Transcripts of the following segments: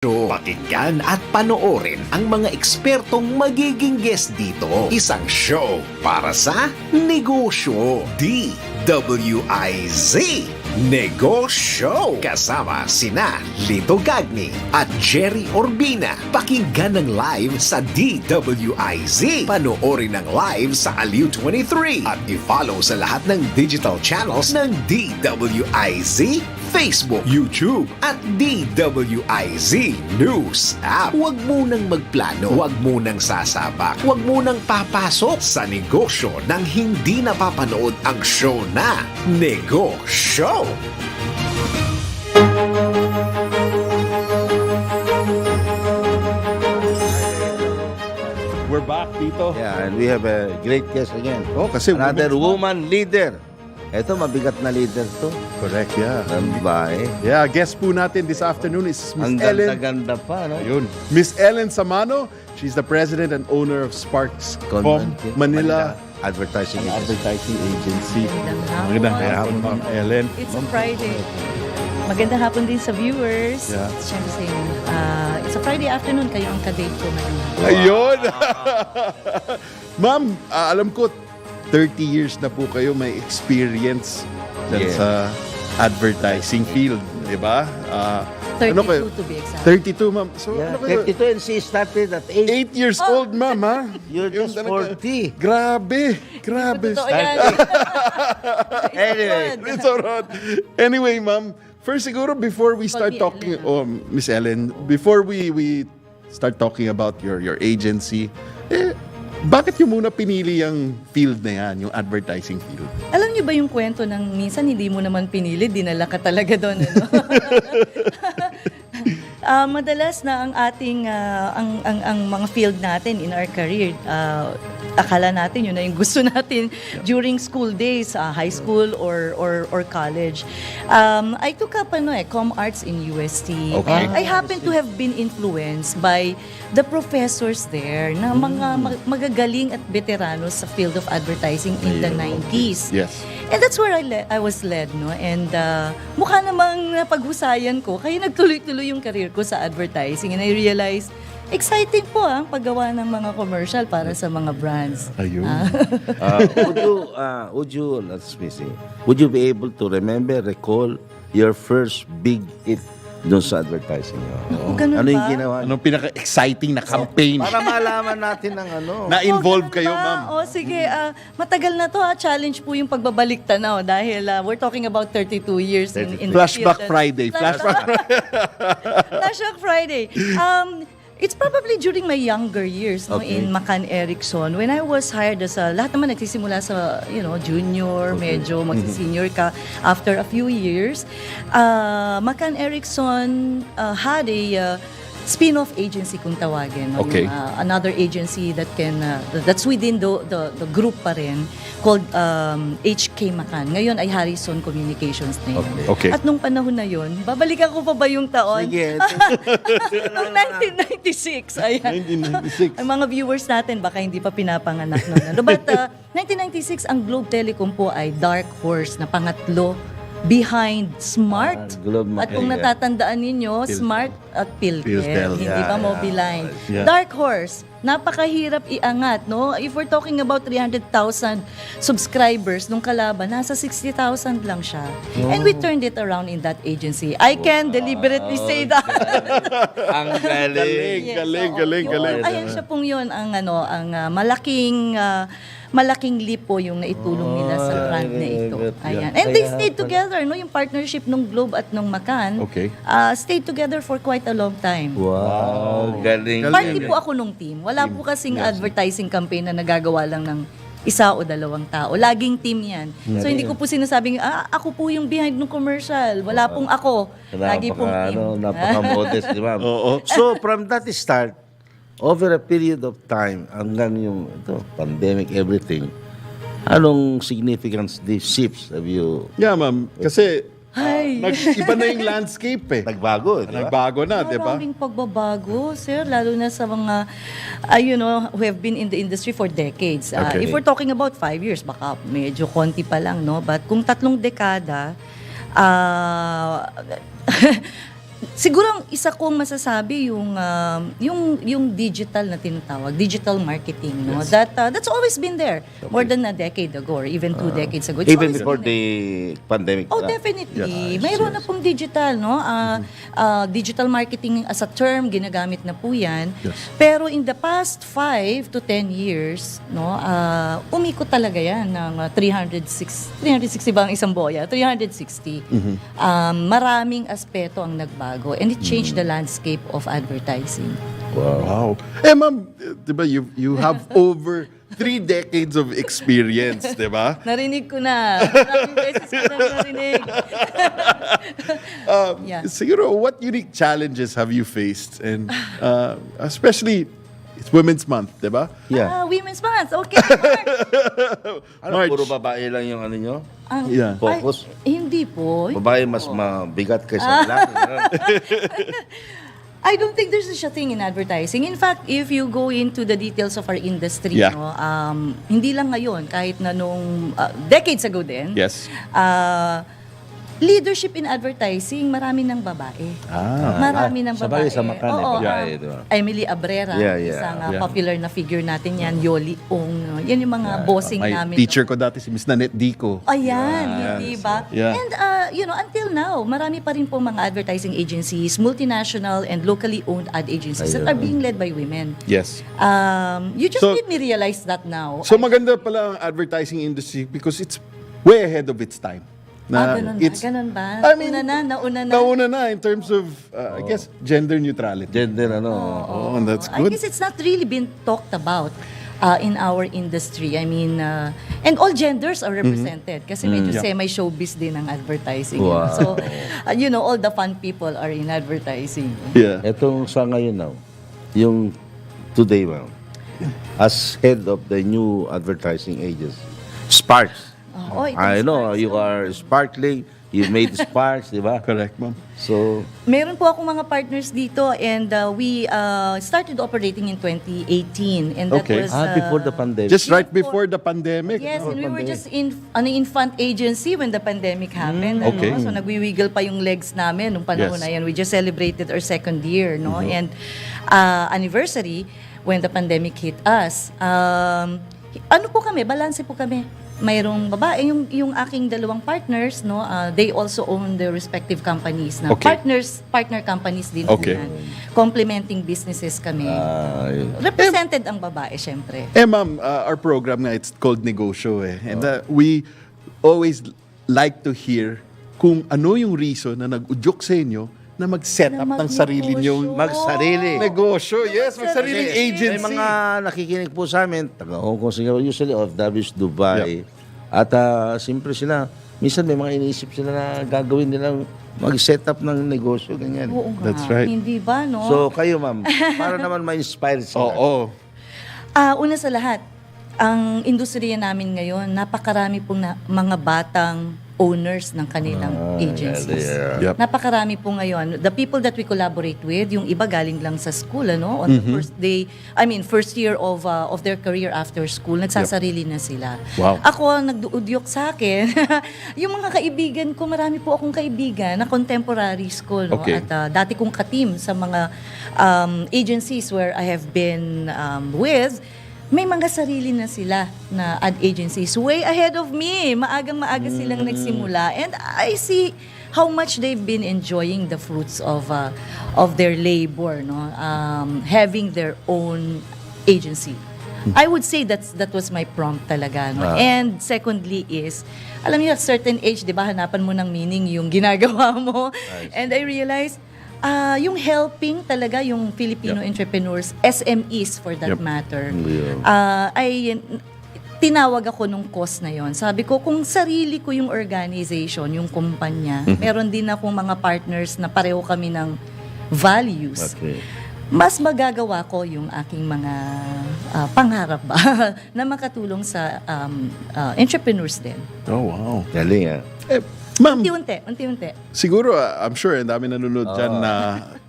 Pakinggan at panoorin ang mga ekspertong magiging guest dito. Isang show para sa negosyo. DWIZ Negoshow. Kasama sina Lito Gagni at Gerry Urbina. Pakinggan ng live sa DWIZ. Panoorin ng live sa Aliw 23. At i-follow sa lahat ng digital channels ng DWIZ, Facebook, YouTube at DWIZ News app. Huwag munang magplano, huwag munang sasabak, huwag munang papasok sa negosyo nang hindi napapanood ang show na Negoshow. We're back dito. Yeah, and we have a great guest again. Oh, kasi Another women's woman leader. Ito, mabigat na leader to. Correct, yeah. Ang babae. Yeah, guest po natin this afternoon is Miss Ang Ellen. ganda-ganda pa, no? Ayun. Miss Ellen Samano. She's the president and owner of Sparks Manila Advertising Agency. Advertising Agency. Magandang Magandang hapon, Ma'am Ellen. It's a Friday. Magandang hapon din sa viewers. Yeah. Siyempre, it's a Friday afternoon. Kayo ang kadate ko ngayon. Ayun! Ma'am, alam ko, 30 years na po kayo may experience dyan Yeah. sa advertising field, di ba? 32 ano kayo? to be exact. 32, ma'am. So, Yeah, ano kayo? 32 and she started at 8. 8 years old, ma'am, ha? You're Yun just talaga. 40. Grabe. Grabe. Totoo yan. Anyway, It's alright. Anyway, ma'am, first siguro before we start me talking, Ellen. Miss Ellen, before we start talking about your agency, bakit nyo muna pinili yung field na yan, yung advertising field? Alam niyo ba yung kwento ng minsan hindi mo naman pinili, dinala ka talaga doon, ano? Madalas na ang ating ang mga field natin in our career, akala natin yun na yung gusto natin during school days, high school or college. I took up Com Arts in UST. Okay. And I happen to have been influenced by the professors there na mga magagaling at veteranos sa field of advertising in the 90s. Yes. And that's where I was led, no? And mukha namang napaghusayan ko, kaya nagtuloy-tuloy yung career ko sa advertising. And I realized, exciting po ang paggawa ng mga commercial para sa mga brands. Ayun. let's see, would you be able to recall your first big hit doon sa advertising? Ganun Ano yung ba? ginawa? Anong pinaka-exciting na campaign Para malaman natin ng ano. na-involve ganun kayo, ba? ma'am? O sige, matagal na to Challenge po yung pagbabalik tanaw dahil we're talking about 32 years in the Flashback field. Friday. Flashback Friday. It's probably during my younger years, no, Okay. in McCann Erickson, when I was hired as lahat naman nagsisimula sa, junior, medyo magsi-senior ka after a few years. McCann Erickson had a spin-off agency kung tawagin. No? Okay. Another agency that that's within the group pa rin, called HK McCann. Ngayon ay Harrison Communications na yun. Okay. At nung panahon na yun, babalikan ko pa ba yung taon? Sige. Noong 1996, ayan. 1996. Ang mga viewers natin baka hindi pa pinapanganak noon. Ano? But 1996, ang Globe Telecom po ay dark horse na pangatlo behind Smart. Globe At kung Mac- natatandaan ninyo, Smart at Piltel. Piltel. Hindi Yeah, ba yeah. Mobiline? Yeah. Dark horse. Napakahirap iangat, no? If we're talking about 300,000 subscribers nung kalaban, nasa 60,000 lang siya. And we turned it around in that agency. I can deliberately say that. Ang galing. Yes, Galing, oo. galing, Yun, galing. Ayan siya pong yun, ang malaking leap po yung naitulong nila sa brand na ito. Ayan. And they stayed together, no? Yung partnership ng Globe at ng McCann, Okay. stayed together for quite a long time. Wow, galing. Party po ako nung team. Wala po kasing advertising campaign na nagagawa lang ng isa o dalawang tao. Laging team yan. So hindi ko po sinasabing, ako po yung behind ng commercial. Wala pong ako. Lagi pong team. Napaka-modest, di ba? Oo. So, from that start, over a period of time, hanggang yung pandemic, everything, anong significance these shifts have you... Yeah, ma'am. Kasi Ay. iba na yung landscape eh. Nagbago, di ba? Nagbago na, di ba? Maraming pagbabago, sir, lalo na sa mga, who have been in the industry for decades. Okay. If we're talking about 5 years, baka medyo konti pa lang, no? But kung 3 dekada, siguro ang isa kong masasabi yung digital na tinatawag, digital marketing, no? That's always been there more than a decade ago or even 2 decades ago. It's Even always before been there. the pandemic. Oh, definitely. Mayroon na pong digital, no? Digital marketing as a term, ginagamit na po yan. Pero in the past 5 to 10 years, no, umikot talaga yan ng 360 ba ang isang boya? 360. Maraming aspeto ang nagbago and it changed the landscape of advertising. Wow. Eh, ma'am, di ba, you have over 3 decades of experience, di ba? Narinig ko na. Maraming beses ko na narinig. Yeah. Siguro, what unique challenges have you faced? And especially, it's Women's Month, di ba? Yeah. Women's Month. Okay. Ano, March. puro babae lang yung ano nyo? Yeah. Focus. Hindi po. Babae mas mabigat kaysa lalaki. I don't think there's such a thing in advertising. In fact, if you go into the details of our industry, Yeah. no, hindi lang ngayon, kahit na nung decades ago din, Yes. leadership in advertising, marami ng babae. Marami ng sabagay babae. sa Macan, Oo, babae, diba? Emily Abrera, Yeah, yeah. isang Yeah. popular na figure natin yan, Yoli Ong. Yan yung mga bossing My namin. teacher ko dati, si Miss Nanette Dico. Ayan, hindi ba? Yeah. And, until now, marami pa rin po mga advertising agencies, multinational and locally owned ad agencies that are being led by women. Yes. You just So- made me realize that now. So maganda pala ang advertising industry because it's way ahead of its time. Ganun ba? it's- Ganun ba? I mean, Nauna na. Nauna na in terms of, I guess, gender neutrality. Gender, ano. Oh, and that's I good. guess it's not really been talked about in our industry. I mean, and all genders are represented kasi medyo semi-showbiz din ang advertising. Wow. So, all the fun people are in advertising. Yeah. Etong sa ngayon now, yung today, ma'am, as head of the new advertising agency, Sparks. I know, you are sparkling, you made sparks, di ba? Correct, ma'am. So, Meron po akong mga partners dito and we started operating in 2018 and that Okay. was before the pandemic. Just right before the pandemic. Yes, no? and we were just in an infant agency when the pandemic happened. okay. So nagwiwiggle pa yung legs namin nung panahon Yes. na yan. We just celebrated our 2nd year, no? And anniversary when the pandemic hit us. Ano po kami, balanse po kami. Mayroong babae, yung aking dalawang partners, no, they also own their respective companies na Okay. partner companies din Okay. po yan. Complementing businesses kami. Represented ang babae, syempre. Eh, ma'am, our program nga, it's called Negoshow eh. And we always like to hear kung ano yung reason na nag-udyok sa inyo na mag-set up ng sarili nyong Magsarili. negosyo. Yes, magsariling agency. May mga nakikinig po sa amin, taga Hong Kong, Singapore, usually OFWs, Dubai. At siyempre sila, minsan may mga iniisip sila na gagawin nilang mag-set up ng negosyo, ganyan. Oo nga. That's right. Hindi ba, no? So kayo, ma'am, para naman ma-inspire sila. Oo. Una sa lahat, ang industriya namin ngayon, napakarami pong mga batang owners ng kanilang agencies. Yep. Napakarami po ngayon. The people that we collaborate with, yung iba galing lang sa school, ano, on the first year of their career after school, nagsasarili na sila. Wow. Ako, ang nagduudyok sa akin, yung mga kaibigan ko, marami po akong kaibigan na contemporary school, no? Okay. At dati kong katim sa mga agencies where I have been with, may mga sarili na sila na ad agencies way ahead of me. Maagang-maaga silang nagsimula. And I see how much they've been enjoying the fruits of their labor, no? Having their own agency. I would say that was my prompt talaga. No? And secondly is, alam niyo, at certain age, di ba, hanapan mo ng meaning yung ginagawa mo. And I realized, yung helping talaga yung Filipino entrepreneurs, SMEs for that matter, ay tinawag ako nung cause na yon. Sabi ko, kung sarili ko yung organization, yung kumpanya, meron din akong mga partners na pareho kami ng values. Okay. Mas magagawa ko yung aking mga pangarap ba na makatulong sa entrepreneurs din. Oh, wow. Galing, Eh, ma'am, Unti-unti. siguro, I'm sure, ang dami nanonood dyan na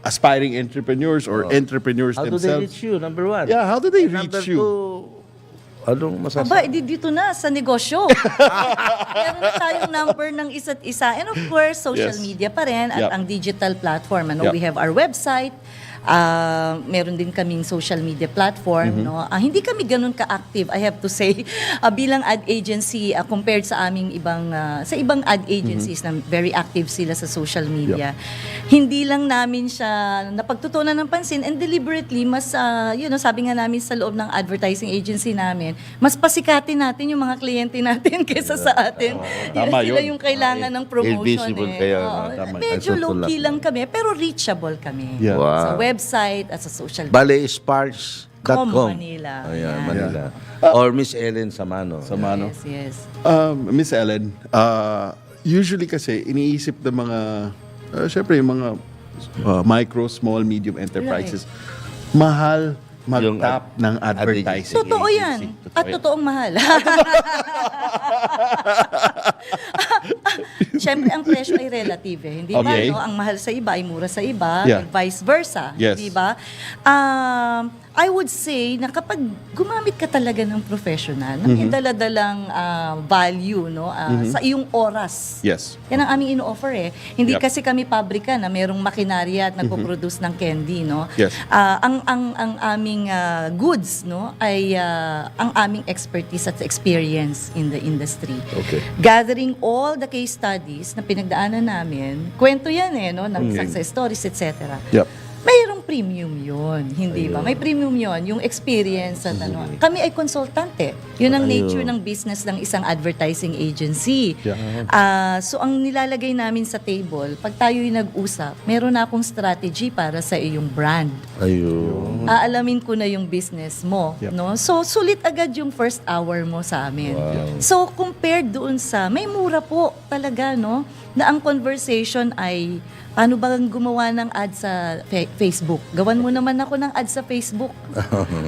aspiring entrepreneurs or entrepreneurs How do they themselves. reach you? Number one. Yeah, how do they And reach number you? two, Anong Aba, masasabi? dito na sa negosyo. Meron na tayong number ng isa't isa. And of course, social Yes. media pa rin at Yep. ang digital platform. Yep. We have our website. Meron din kaming social media platform. No? Hindi kami ganun ka-active, I have to say, bilang ad agency compared sa aming sa ibang ad agencies na very active sila sa social media. Hindi lang namin siya napagtutunan ng pansin and deliberately mas, sabi nga namin sa loob ng advertising agency namin, mas pasikatin natin yung mga kliyente natin kaysa sa atin. Tama Sila yun. yung kailangan ng promotion. Invisible kaya, no? Tama. Medyo Ay, low-key tutulak. lang kami, pero reachable kami. Yeah. Wow. Sa website at sa social media. Bale, sparks.com. Manila. Ayan, Yan. Manila. Or Miss Ellen Samano. Samano. Yes. Miss Ellen, usually kasi iniisip ng mga, syempre yung mga micro, small, medium enterprises, mahal Yung mag-tap ng advertising Totoo agency. yan. At totoong mahal. Siyempre, ang presyo ay relative eh. Hindi ba, Okay. no? Ang mahal sa iba ay mura sa iba, Yeah. and vice versa. Yes. Di ba? I would say na kapag gumamit ka talaga ng professional, ng idaladalang value no, sa iyong oras. Yes. Yan ang aming ino-offer eh. Hindi Yep. kasi kami pabrika na merong makinarya at nagpo-produce ng candy, no. Yes. Ang aming goods, no, ay ang aming expertise at experience in the industry. Okay. Gathering all the case studies na pinagdaanan namin, kwento yan eh, no, ng success stories, etc. Yep. Mayroong premium yun, hindi ba? May premium yun, yung experience at ano. Kami ay konsultante. Yun ang nature ng business ng isang advertising agency. Yeah. So ang nilalagay namin sa table, pag tayo'y nag-usap, meron na akong strategy para sa iyong brand. Ayun. Aalamin ko na yung business mo, Yep. no? So sulit agad yung first hour mo sa amin. Wow. So compared doon sa may mura po talaga, no? Na ang conversation ay paano ba gumawa ng ad sa Facebook? Gawan mo naman ako ng ad sa Facebook.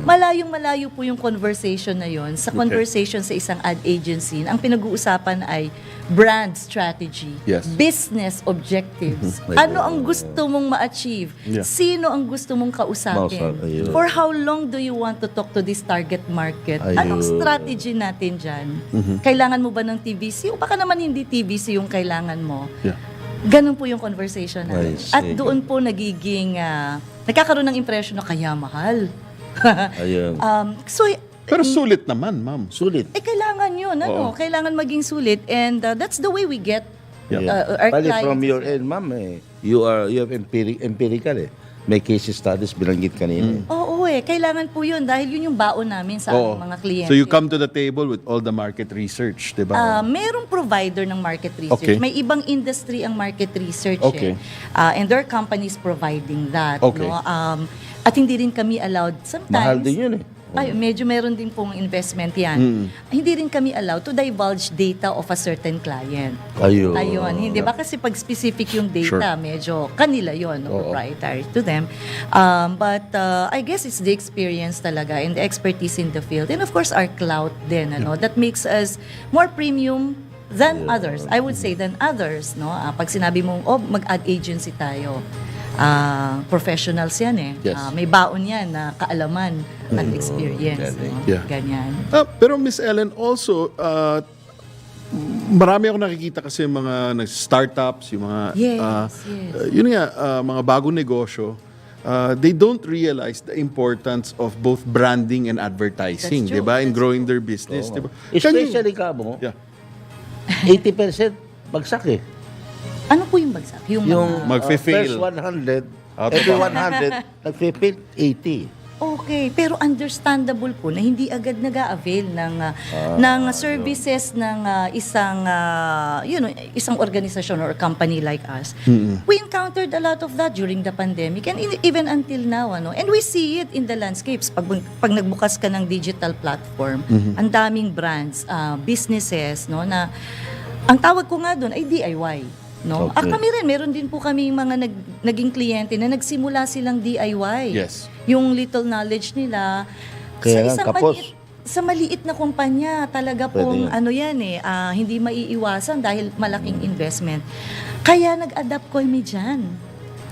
Malayong-malayo po yung conversation na yon sa conversation sa isang ad agency. Ang pinag-uusapan ay brand strategy, Yes. business objectives. Ano ang gusto mong ma-achieve? Yeah. Sino ang gusto mong kausapin? Ayun. For how long do you want to talk to this target market? Anong Ayun. strategy natin dyan? Kailangan mo ba ng TVC? O baka naman hindi TVC yung kailangan mo? Yeah. Ganun po yung conversation natin. I see. At doon po nagiging, nagkakaroon ng impression na kaya mahal. Ayun. So, Pero sulit naman, ma'am. Sulit. kailangan yun, ano? Kailangan maging sulit. And that's the way we get Yeah. our Bali, clients. from your end, ma'am, you have empirical eh. May case studies binanggit kanina eh. Oo kailangan po yun dahil yun yung baon namin sa Oo. aming mga kliyente. So you come to the table with all the market research, di ba? Merong provider ng market research. Okay. May ibang industry ang market research. Okay. And there are companies providing that. Okay. No? At hindi rin kami allowed sometimes. Mahal din yun eh. Ay, medyo meron din pong investment yan. Hindi rin kami allowed to divulge data of a certain client. Ayun. Ayun, hindi ba? Kasi pag specific yung data, medyo kanila yon, no? Proprietary to them. But I guess it's the experience talaga and the expertise in the field. And of course, our clout din, ano? That makes us more premium than others. I would say than others, no? Pag sinabi mong, mag-ad agency tayo, professionals yan eh. Yes. May baon yan na kaalaman at experience. No? Yeah. Ganyan. Pero Miss Ellen, also, marami ako nakikita kasi mga startups, yung mga, Yes. yun nga, mga bagong negosyo, they don't realize the importance of both branding and advertising, That's true. di ba? In That's growing their business, di ba? Especially ka mo, Yeah. 80% bagsak eh. Ano po yung bagsak? Yung mga... Magfe-fail. First 100, Out of every 100. 100, nagfe-fail 80. Okay, pero understandable po na hindi agad nag-a-avail ng services ng isang organisasyon or company like us. We encountered a lot of that during the pandemic and even until now, ano. And we see it in the landscapes. Pag nagbukas ka ng digital platform, ang daming brands, businesses, no, na ang tawag ko nga doon ay DIY. No? Okay. Kami rin, meron din po kami mga naging kliyente na nagsimula silang DIY. Yes. Yung little knowledge nila Kaya sa isang kapos. sa maliit na kumpanya, talaga pong Pwede hindi maiiwasan dahil malaking investment. Kaya nag-adapt kami dyan.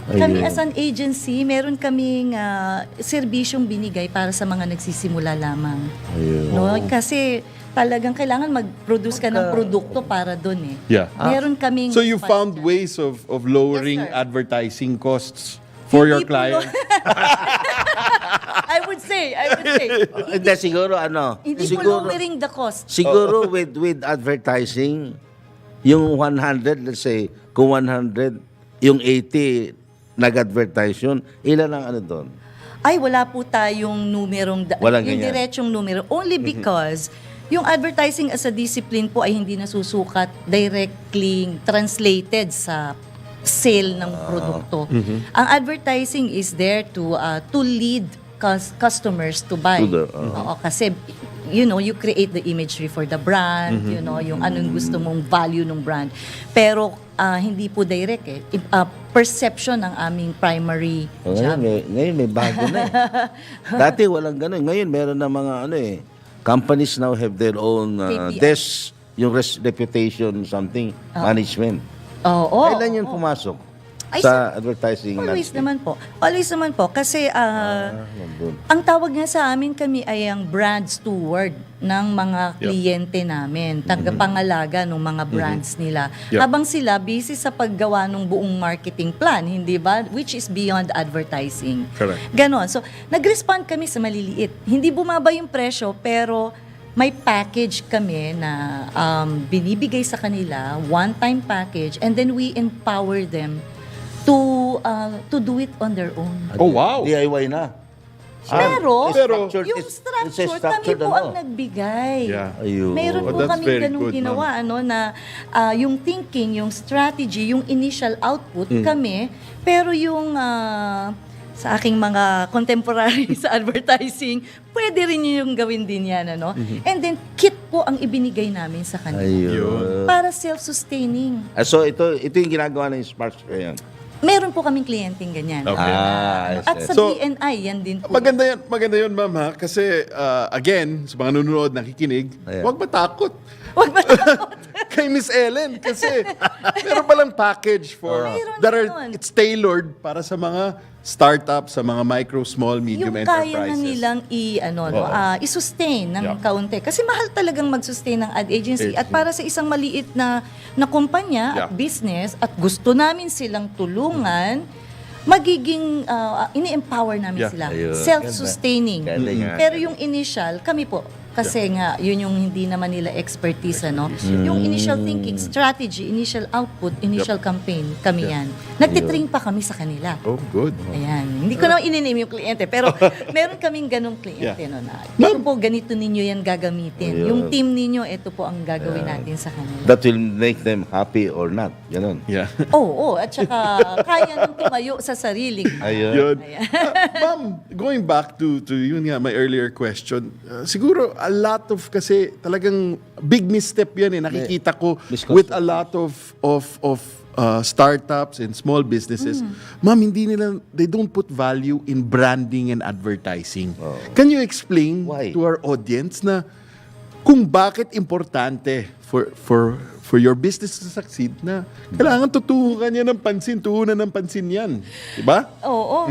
Kami Ayun. as an agency, meron kaming serbisyong binigay para sa mga nagsisimula lamang. Ayun. No? Kasi talagang kailangan mag-produce ka ng produkto para doon eh. Yeah. Meron kaming... So you found ways of lowering Yes, sir. advertising costs for your Hindi po, client? I would say. Hindi, siguro ano? Hindi po siguro, lowering the cost. siguro with advertising, yung 100, let's say, kung 100, yung 80 nag-advertise yun, ilan ang ano doon? Ay, wala po tayong numerong, Walang yung ganyan. diretsong numero. Only because yung advertising as a discipline po ay hindi nasusukat directly translated sa sale ng produkto. Ang advertising is there to lead customers to buy. To the, Oo, kasi you create the imagery for the brand, yung anong gusto mong value ng brand. Pero hindi po direct eh. Perception ang aming primary job. Ngayon may bago na eh. Dati walang ganun. Ngayon meron na mga ano eh. Companies now have their own KPI. desk, yung reputation something, management. Oo. Kailan yun pumasok? Ay, Sa advertising Always landscape? naman po. Always naman po. Kasi Nandun. ang tawag nga sa amin, kami ay ang brand steward ng mga kliyente namin. Tagapangalaga ng mga brands nila. Yep. Habang sila busy sa paggawa ng buong marketing plan, hindi ba? Which is beyond advertising. Correct. Ganon. So, nag-respond kami sa maliliit. Hindi bumaba yung presyo, pero may package kami na binibigay sa kanila, one-time package, and then we empower them to do it on their own. Oh, wow. DIY na. Pero, structured- yung it's structure, kami structured po ano? ang nagbigay. Yeah. Ayun. Meron Oh, po that's kami very ganung good, ginawa, na yung thinking, yung strategy, yung initial output kami, pero yung sa aking mga contemporary sa advertising, pwede rin yung gawin din yan, ano? And then, kit po ang ibinigay namin sa kanila. Ayun. Para self-sustaining. So ito yung ginagawa ng Sparks yan. Meron po kaming kliyenteng ganyan. Okay. Yes, At yes. sa So, BNI, yan din po. Maganda yun, ma'am, ha? Kasi, again, sa mga nanonood, nakikinig, Ayan. huwag matakot. Wag ba? Kay Miss Ellen, kasi meron palang package for, Meron. it's tailored para sa mga startups, sa mga micro, small, medium Yung enterprises. kaya na nilang i-sustain ng kaunti. Kasi mahal talagang mag-sustain ng ad agency. At para sa isang maliit na kumpanya at business, at gusto namin silang tulungan, magiging, ini-empower namin Yeah. sila. Ayun. Self-sustaining. Ganda nga. Pero yung initial, kami po, kasi nga, yun yung hindi naman nila expertise, ano? Yung initial thinking, strategy, initial output, initial campaign, kami yan. Nagtitrain pa kami sa kanila. Oh, good. Ayan. Hindi ko naman ininame yung kliyente, pero meron kaming ganong kliyente, no, na ito po, ganito ninyo yan gagamitin. Ayun. Yung team ninyo, ito po ang gagawin natin sa kanila. That will make them happy or not. Ganon. Yeah. Oo, at saka kaya nang tumayo sa sarili. Ayun. Yun. Ma'am, going back to yun nga, my earlier question, siguro a lot of, kasi talagang big misstep yan eh. Nakikita ko Misconception. with a lot of startups and small businesses. Ma'am, they don't put value in branding and advertising. Can you explain Why? to our audience na kung bakit importante for your business to succeed na kailangan tutukan niya ng pansin, tuunan ng pansin yan. Diba? Oo.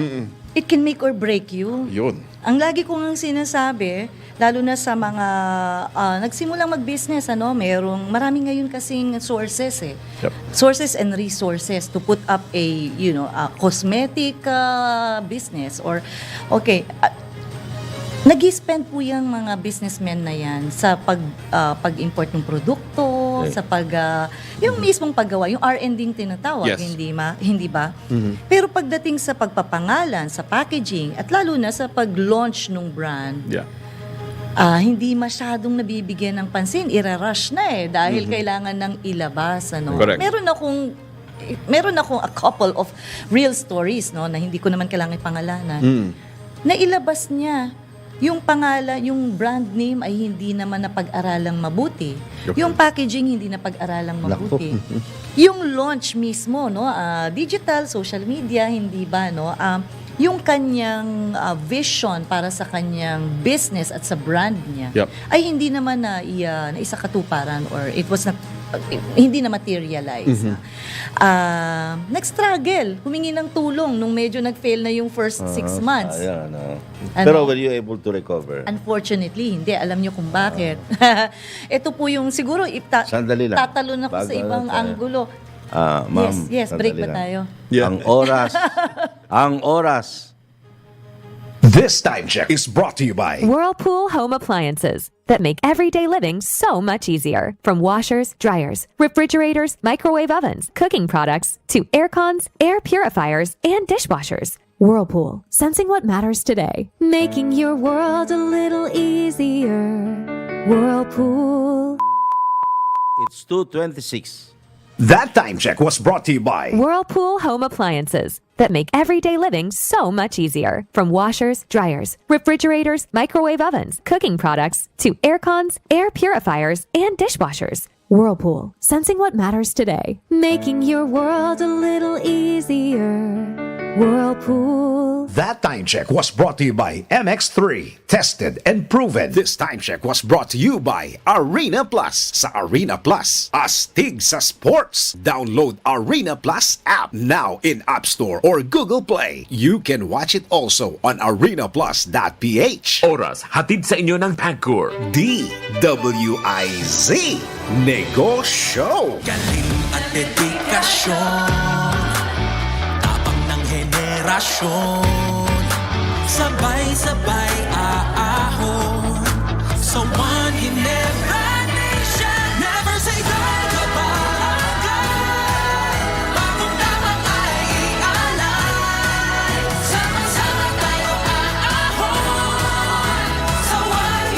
It can make or break you. Yun. Ang lagi kong sinasabi, lalo na sa mga nagsimulang mag-business, marami ngayon kasing sources eh. Yep. Sources and resources to put up a cosmetic business or nag-spend po yung mga businessmen na yan sa pag-import ng produkto, sa yung mismong paggawa, yung R&D yung tinatawag, Yes. hindi ba? Pero pagdating sa pagpapangalan, sa packaging, at lalo na sa pag-launch ng brand, Yeah. hindi masyadong nabibigyan ng pansin, irarush na dahil kailangan ng ilabas. Correct. Meron akong a couple of real stories na hindi ko naman kailangan pangalanan. Na ilabas niya yung pangalan, yung brand name ay hindi naman napag-aralang mabuti. Okay. Yung packaging hindi napag-aralang mabuti. Yung launch mismo, digital, social media, hindi ba, yung kanyang vision para sa kanyang business at sa brand niya Yep. ay hindi naman na isa katuparan or it was not hindi na materialize. Nag-struggle, humingi ng tulong nung medyo nag-fail na yung first 6 months. Ano? Ano? Pero were you able to recover? Unfortunately, hindi. Alam niyo kung bakit. Ito po yung siguro Sandali lang. tatalon ako sa Bago ibang tayo. anggulo. Ma'am, Yes, break sandali ba lang. tayo? Yeah. Ang oras. This time check is brought to you by Whirlpool Home Appliances that make everyday living so much easier. From washers, dryers, refrigerators, microwave ovens, cooking products, to air cons, air purifiers, and dishwashers. Whirlpool, sensing what matters today. Making your world a little easier. Whirlpool. It's 2:26. That time check was brought to you by Whirlpool Home Appliances that make everyday living so much easier. From washers, dryers, refrigerators, microwave ovens, cooking products, to air cons, air purifiers, and dishwashers. Whirlpool, sensing what matters today. Making your world a little easier. Whirlpool. That time check was brought to you by MX3. Tested and proven. This time check was brought to you by Arena Plus. Sa Arena Plus, astig sa sports. Download Arena Plus app now in App Store or Google Play. You can watch it also on arenaplus.ph. Oras, hatid sa inyo ng Pagcor. DWIZ Negoshow. Galing at dedikasyon, tapang ng henerasyon, sabay-sabay aahon sa one generation. Never say die kapagay, bagong lamang ay ialay. Sama-sama tayo aahon sa one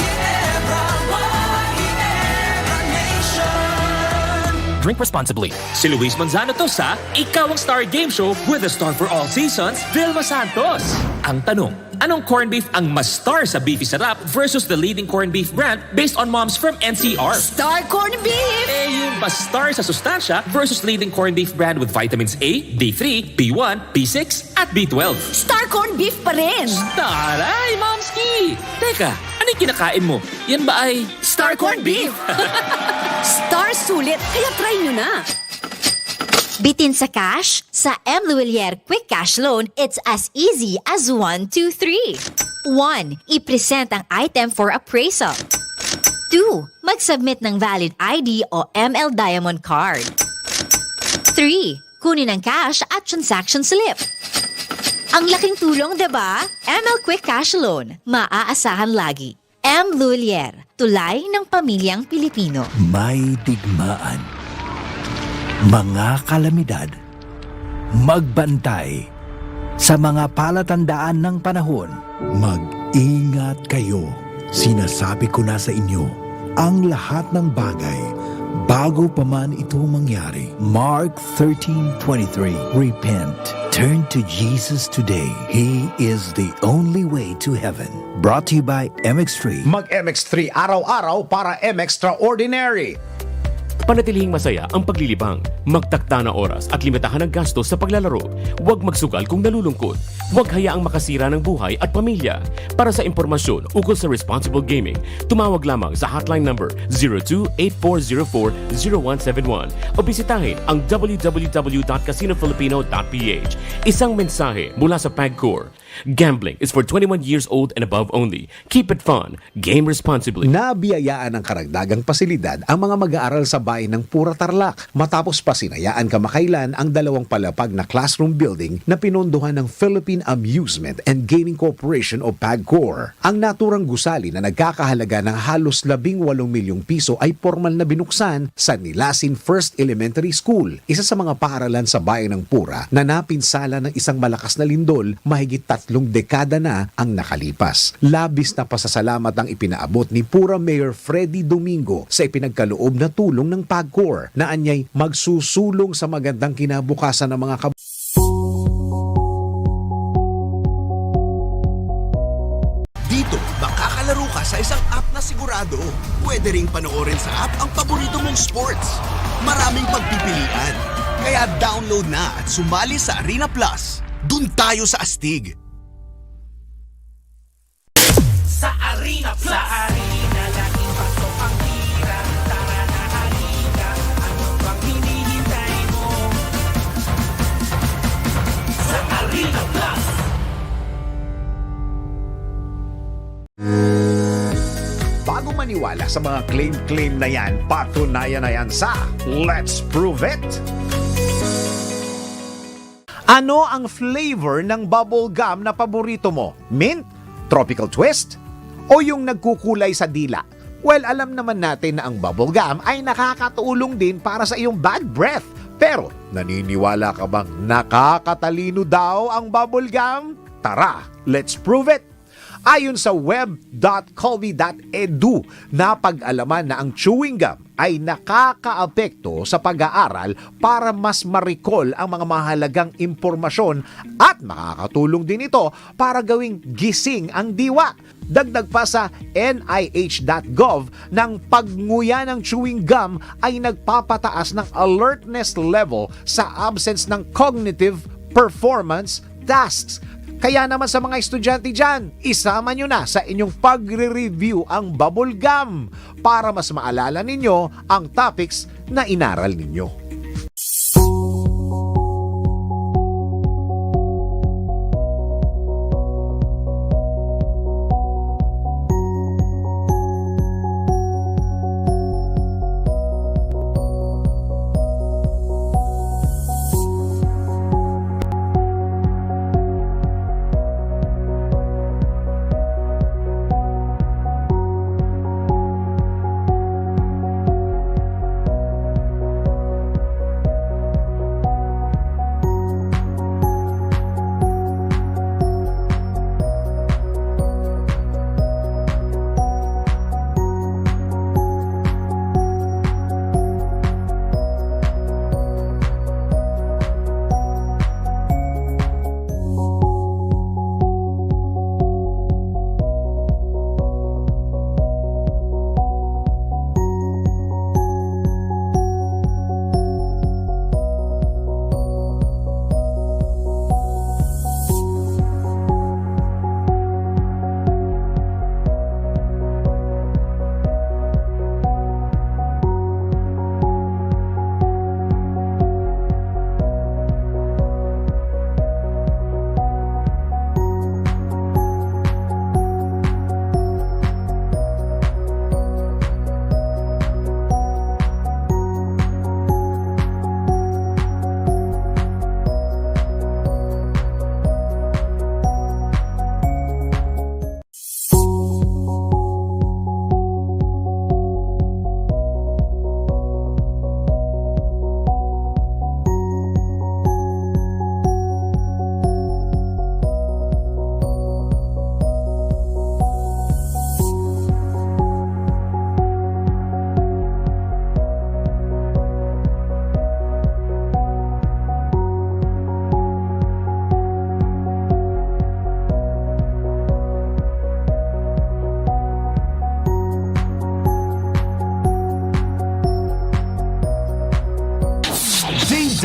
nation. Drink responsibly. Si Luis Manzano to sa Ikaw ang Star Game Show with a star for all seasons, Vilma Santos. Ang tanong, anong corned beef ang mas star sa beefy sarap versus the leading corned beef brand based on moms from NCR? Star corned beef! Yung mas star sa sustansya versus leading corned beef brand with vitamins A, D3, B1, B6, at B12. Star corned beef pa rin! Taray, Momski! Teka, ano yung kinakain mo? Yan ba ay Star corned beef! Star sulit, kaya try nyo na! Bitin sa cash? Sa M. Luilier Quick Cash Loan, it's as easy as 1, 2, 3. 1. I-present ang item for appraisal. 2. Mag-submit ng valid ID o ML Diamond Card. 3. Kunin ang cash at transaction slip. Ang laking tulong, diba? ML Quick Cash Loan. Maaasahan lagi. M. Luilier, tulay ng pamilyang Pilipino. May digmaan, mga kalamidad, magbantay sa mga palatandaan ng panahon. Mag-ingat kayo. Sinasabi ko na sa inyo ang lahat ng bagay bago pa man ito mangyari. Mark 13:23. Repent. Turn to Jesus today. He is the only way to heaven. Brought to you by MX3. Mag MX3 araw-araw para M-Extraordinary. Panatilihing masaya ang paglilibang. Magtakda na oras at limitahan ang gastos sa paglalaro. Huwag magsugal kung nalulungkot. Huwag hayaang makasira ng buhay at pamilya. Para sa impormasyon ukol sa responsible gaming, tumawag lamang sa hotline number 02-8404-0171 o bisitahin ang www.casinofilipino.ph. Isang mensahe mula sa Pagcor. Gambling is for 21 years old and above only. Keep it fun. Game responsibly. Nabiyayaan ng karagdagang pasilidad ang mga mag-aaral sa bayan ng Pura Tarlac matapos pasinayaan kamakailan ang 2 palapag na classroom building na pinondohan ng Philippine Amusement and Gaming Corporation o PAGCOR. Ang naturang gusali na nagkakahalaga ng halos 18 milyong piso ay formal na binuksan sa Nilasin First Elementary School, isa sa mga paaralan sa bayan ng Pura na napinsala ng isang malakas na lindol mahigit 3 dekada na ang nakalipas. Labis na pasasalamat ang ipinaabot ni Pura Mayor Freddy Domingo sa ipinagkaloob na tulong ng PAGCOR na anyay magsusulong sa magandang kinabukasan ng mga Dito, makakalaro ka sa isang app na sigurado. Pwede ring panoorin sa app ang paborito mong sports. Maraming pagpipilian. Kaya download na at sumali sa Arena Plus. Dun tayo sa astig. Sa Arena Plus. Sa Arena, laging pasok ang tira. Tara na halika. Ang kayong maniwala sa mga claim-claim na yan. Patunayan na yan sa Let's Prove It! Ano ang flavor ng bubble gum na paborito mo? Mint? Tropical twist? O yung nagkukulay sa dila? Well, alam naman natin na ang bubble gum ay nakakatulong din para sa iyong bad breath. Pero, naniniwala ka bang nakakatalino daw ang bubble gum? Tara, let's prove it! Ayon sa web.colby.edu, napag-alaman na ang chewing gum ay nakakaapekto sa pag-aaral para mas ma-recall ang mga mahalagang impormasyon at makakatulong din ito para gawing gising ang diwa. Dagdag pa sa nih.gov ng pagnguya ng chewing gum ay nagpapataas ng alertness level sa absence ng cognitive performance tasks. Kaya naman sa mga estudyante dyan, isama nyo na sa inyong pagre-review ang bubble gum para mas maalala ninyo ang topics na inaral ninyo.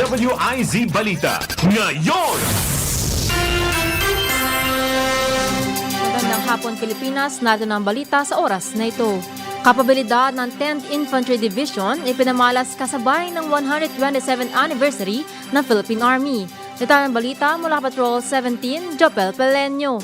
DWIZ Balita ngayon! Magandang hapon Pilipinas, narito ang balita sa oras na ito. Kapabilidad ng 10th Infantry Division ipinamalas kasabay ng 127th anniversary ng Philippine Army. Detalye ng balita mula Patrol 17, Jopel Pelenyo.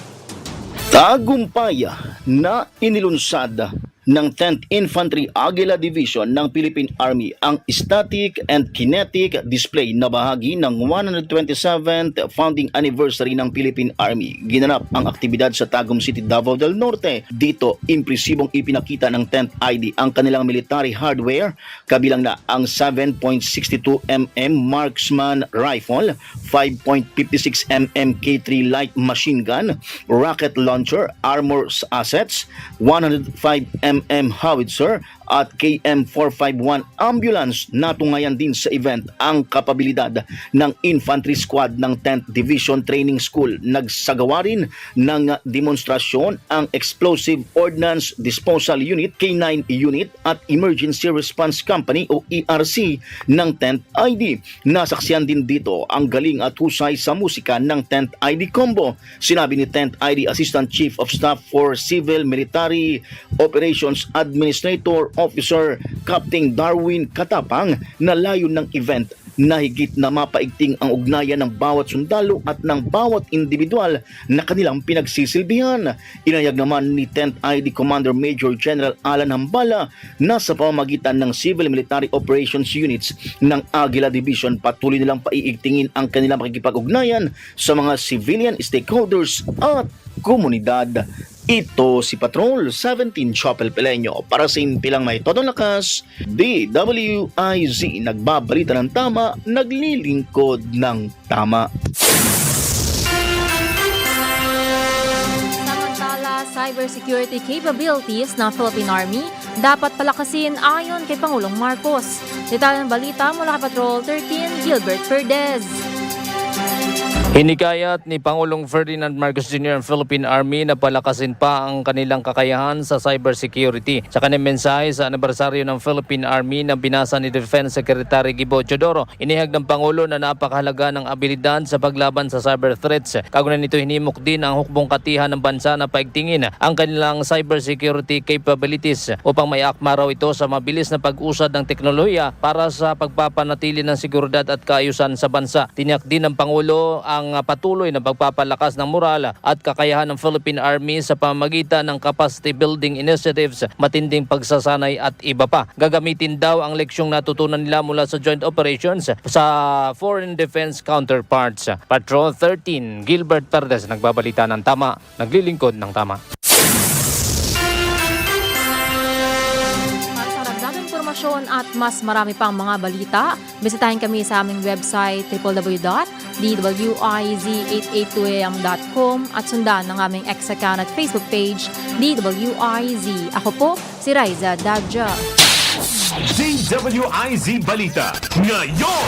Tagumpay na inilunsad ng 10th Infantry Aguila Division ng Philippine Army ang static and kinetic display na bahagi ng 127th founding anniversary ng Philippine Army. Ginanap ang aktibidad sa Tagum City, Davao del Norte. Dito, impresibong ipinakita ng 10th ID ang kanilang military hardware, kabilang na ang 7.62 mm marksman rifle, 5.56 mm K3 light machine gun, rocket launcher, armor assets, 105 mm howitzer at KM451 ambulance. Natungayan din sa event ang kapabilidad ng Infantry Squad ng 10th Division Training School. Nagsagawa rin ng demonstrasyon ang Explosive Ordnance Disposal Unit, K9 Unit at Emergency Response Company o ERC ng 10th ID. Nasaksiyan din dito ang galing at husay sa musika ng 10th ID Combo. Sinabi ni 10th ID Assistant Chief of Staff for Civil Military Operations Administrator Officer Captain Darwin Katapang na layon ng event na higit na mapaigting ang ugnayan ng bawat sundalo at ng bawat individual na kanilang pinagsisilbihan. Inayag naman ni 10th ID Commander Major General Alan Hambala na sa pamamagitan ng Civil Military Operations Units ng Aguila Division patuloy nilang paiigtingin ang kanilang makikipag-ugnayan sa mga civilian stakeholders at komunidad. Ito si Patrol 17 Chopel Peleño para sa impilang may todong lakas, DWIZ, nagbabalita ng tama, naglilingkod ng tama. Samantala, cybersecurity capabilities ng Philippine Army dapat palakasin ayon kay Pangulong Marcos. Detalyang balita mula kay Patrol 13, Gilbert Ferdez. Hinikayat ni Pangulong Ferdinand Marcos Jr. ang Philippine Army na palakasin pa ang kanilang kakayahan sa cybersecurity. Sa kanyang mensahe sa anibersaryo ng Philippine Army na binasa ni Defense Secretary Gibo Teodoro, inihag ng Pangulo na napakahalaga ng abilidad sa paglaban sa cyber threats. Kaugnay nito, hinimok din ang hukbong katihan ng bansa na paigtingin ang kanilang cybersecurity capabilities upang may akma raw ito sa mabilis na pag-usad ng teknolohiya para sa pagpapanatili ng seguridad at kaayusan sa bansa. Tiniyak din ng Pangulo ang patuloy na pagpapalakas ng moral at kakayahan ng Philippine Army sa pamamagitan ng capacity building initiatives, matinding pagsasanay at iba pa. Gagamitin daw ang leksyong natutunan nila mula sa joint operations sa foreign defense counterparts. Patrol 13, Gilbert Perdes, nagbabalita ng tama, naglilingkod ng tama. Informasyon at mas marami pang mga balita, bisitahin kami sa aming website www.dwiz882am.com at sundan ang aming X account at Facebook page DWIZ. Ako po si Riza Dadja. DWIZ Balita ngayon.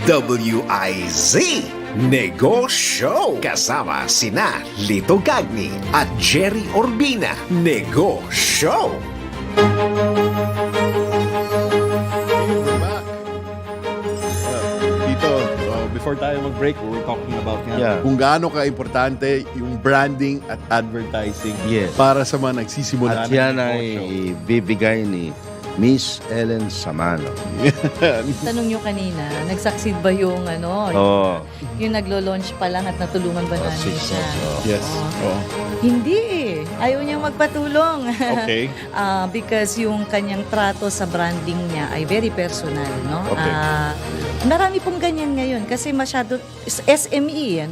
DWIZ Negoshow kasama sina Lito Gagni at Gerry Urbina. Negoshow. Dito, before tayo mag-break, we were talking about kung gaano ka-importante yung branding at advertising para sa mga nagsisimula at yan ay bibigay ni Miss Ellen Samano. Tanong nyo kanina, nag-succeed ba yung yung naglo-launch pa lang at natulungan ba namin siya? Yes. Hindi eh. Ayaw niyang magpatulong. Okay. Because yung kanyang trato sa branding niya ay very personal, no? Okay. Marami pong ganyan ngayon kasi masyado SME,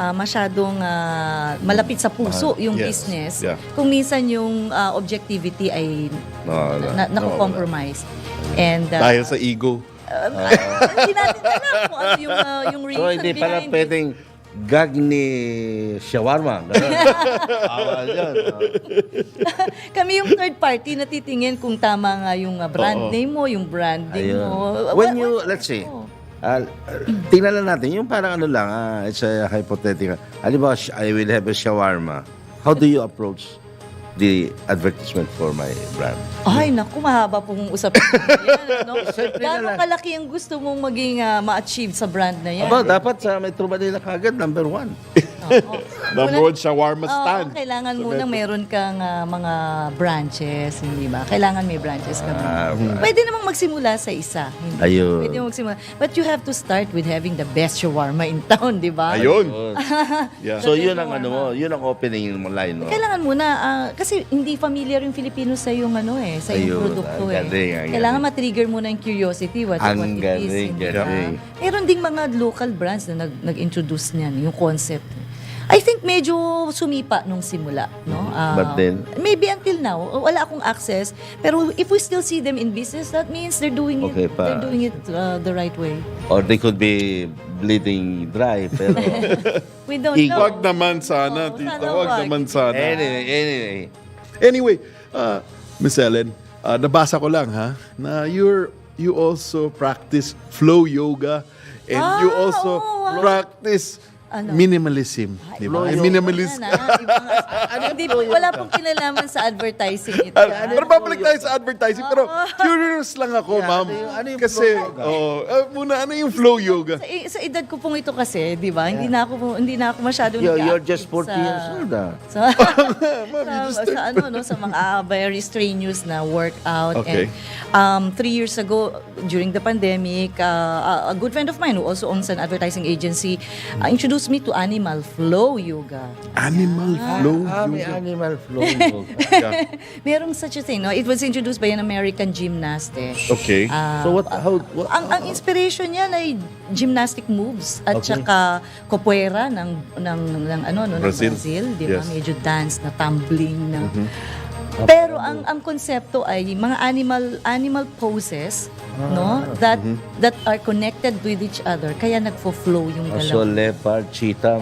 masyadong malapit sa puso yung business. Yeah. Kung minsan yung objectivity ay nako-compromise. And dahil sa ego. hindi natin alam kung ano yung reason So hindi pala behind it. pwedeng Gagni shawarma. Kami yung third party na titingin kung tama nga yung brand name mo, yung branding mo. When you, let's say, tingnan lang natin, yung parang ano lang, it's a hypothetical. Halimbawa, I will have a shawarma. How do you approach the advertisement for my brand? Ay, naku, mahaba pong usapin. Gano'ng kalaki ang gusto mong maging ma-achieve sa brand na yan? Dapat sa Metro Manila kagad, number 1. Number 1, shawarma stand. Kailangan muna meron kang mga branches, hindi ba? Kailangan may branches ka muna. Pwede namang magsimula sa isa. Hindi. Ayun. Pwede namang magsimula. But you have to start with having the best shawarma in town, di ba? Ayun. Yeah. So yun ang yun ang opening mo line mo. Kailangan muna, kasi hindi familiar yung Filipino sa yung sa yung produkto Kailangan ma-trigger muna yung curiosity, what it is. Meron ding mga local brands na nag-introduce niyan, yung concept. I think medyo sumipa nung simula, no? But then, maybe until now, wala akong access. Pero if we still see them in business, that means they're doing it. They're doing it the right way. Or they could be bleeding dry, pero we don't know. Wag naman sana, tito. Wag naman sana. Anyway, Miss Ellen, nabasa ko lang na you also practice flow yoga and you also practice Ano? minimalism. Di ba? Minimalist. Wala pong kinalaman sa advertising ito. Pero babalik tayo sa advertising. Pero curious lang ako, ma'am. ano yung Kasi, flow yoga? muna, ano yung flow yoga? Sa edad ko pong ito kasi, di ba? Hindi na ako masyadong You're nag-active just 40 years old, sa mga very strenuous na workout. Okay. And 3 years ago, during the pandemic, a good friend of mine who also owns an advertising agency introduced me to animal flow yoga. Animal flow May yoga. animal flow yoga. Merong such a thing, no? It was introduced by an American gymnast. Okay. So Ang inspiration niya ay gymnastic moves at saka capoeira ng Brazil. Brazil, di ba? Yes. Medyo dance na tumbling na. Pero ang konsepto ay mga animal poses, no? That are connected with each other. Kaya nagfo-flow yung So, galaw. leopard, cheetah,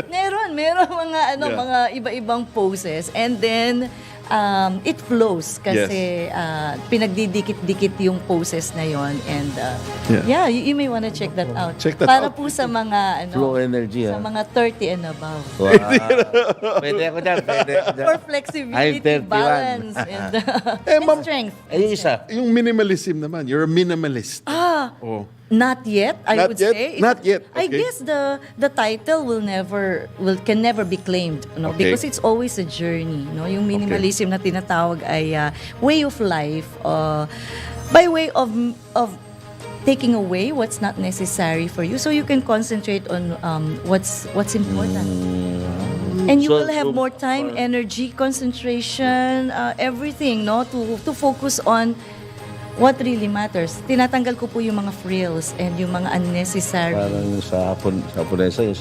Meron mga iba-ibang poses, and then it flows kasi pinagdidikit-dikit yung poses na yon, and you may wanna check that out. Check that Para out. po sa mga flow energy. sa mga 30 and above. Wow. Pwede ako dyan. For flexibility, I'm 31. balance, and, ma'am, strength. Yung isa. Yung minimalism naman, you're a minimalist. Oh. Not yet, I Not would yet? say. Not yet, I okay. guess the title can never be claimed, no? Okay. Because it's always a journey, no? Yung minimalism na tinatawag ay way of life, by way of taking away what's not necessary for you, so you can concentrate on what's important. And you will have more time, energy, concentration, everything, no? To focus on what really matters. Tinatanggal ko po yung mga frills and yung mga unnecessary. Parang sa Japonesa, yung